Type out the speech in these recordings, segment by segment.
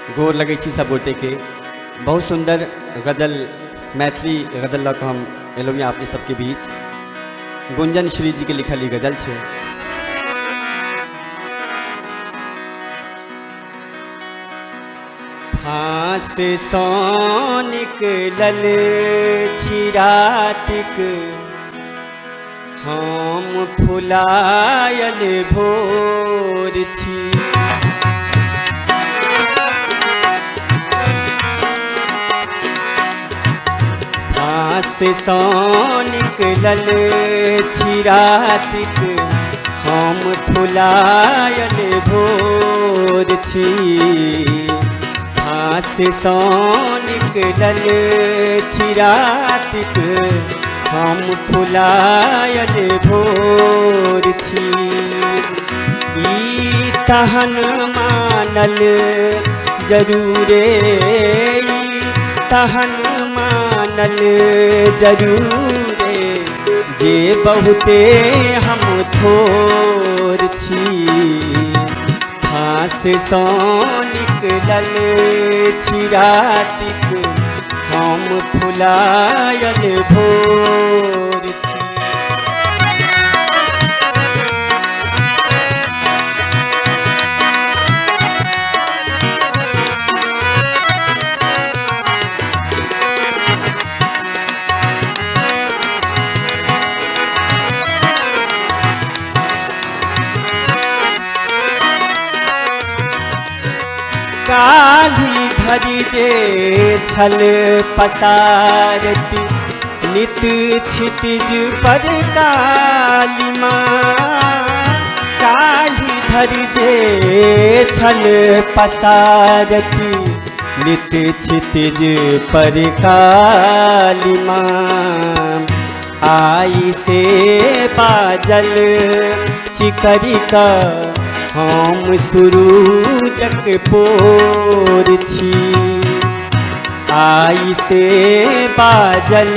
गोर लगे छी सब गोटे के। बहुत सुंदर गज़ल मैथिली गज़ल लग हम एलहुँ अपने सबके बीच। गुंजन श्री जी के लिखल गज़ल है। फांस सौ निकलल छी रातिक, हम फुलायल भोर छी। फांस सौ निकलल छी रातिक, हम फुलायल भोर छी। फांस सौ निकलल छी रातिक, हम फुलायल भोर छी। ई तहन मानल जरूरे, तहन मानल जरूरे, जे बहुते हम थोर छी। फांस सौ निकलल छी रातिक, हम फुलायल भोर छी। काली धरी जे छल पसारती, नित क्षितिज पर काली माँ। काली धरी जे छल पसारती, नित क्षितिज पर काली माँ। आई से बाजल चिकरिका, हम सुरूजक पोर छी। आई से बाजल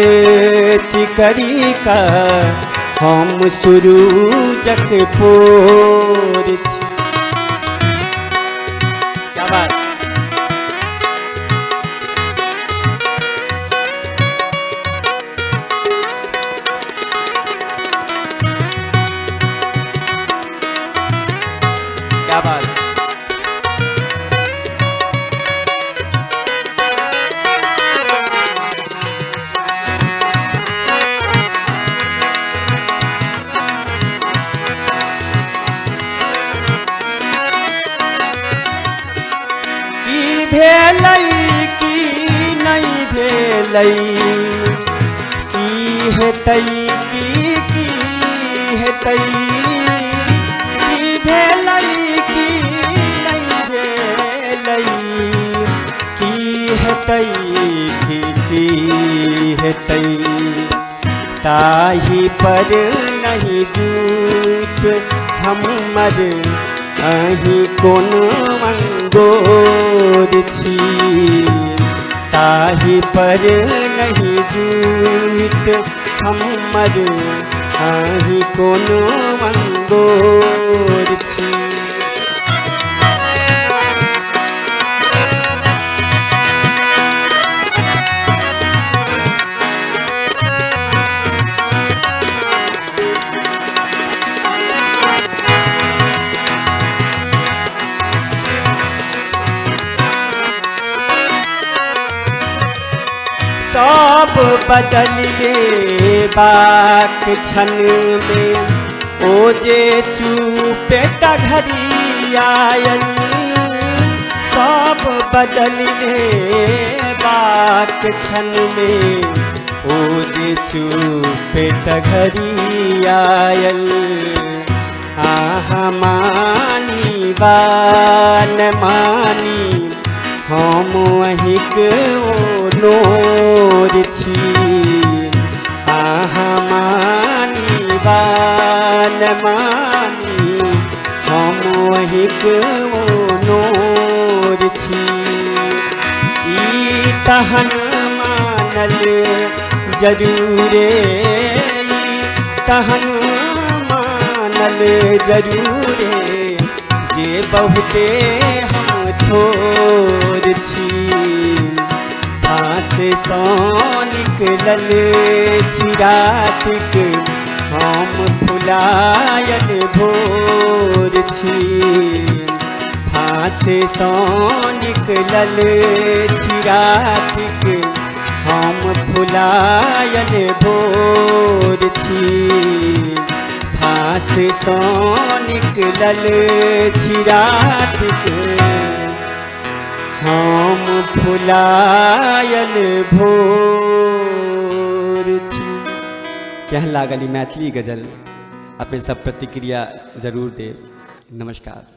चिकरिका, हम सुरूजक पोर छी। क्या बात। क्या बात। की भेलै की नहीं भेलै, की हेतै की हेतै, की भेलै की नहीं भेलै, की हेतै की हेतै। ताहि पर नहीं जूत हमर, अही कोन मंगोर छी। ताहि पर नहीं जूत हमर, अही कोन मंगोर छी। सब बदल बाक क्षण में, ओ जे चुपे घड़ी आयल। सब बदल बाक क्षण में, ओ जे चुपे घड़ी आयल। आहा मानी बान मानी, हम अहिक नोर छी। आहा मानी बान मानी, हम अहिक नोर छी। ई तहन मानल जरूरे, तहन मानल जरूरे, जे बहुते हम थोर छी फांस सँ निकलल छी रातिक हम फुलायल भोर छी फांस सँ निकलल छी रातिक हम फुलायल भोर छी फांस सँ निकलल छी रातिक हम फुलायल भोर छी। केहन लागल ई मैथिली गजल? अपन सब प्रतिक्रिया जरूर देब। नमस्कार।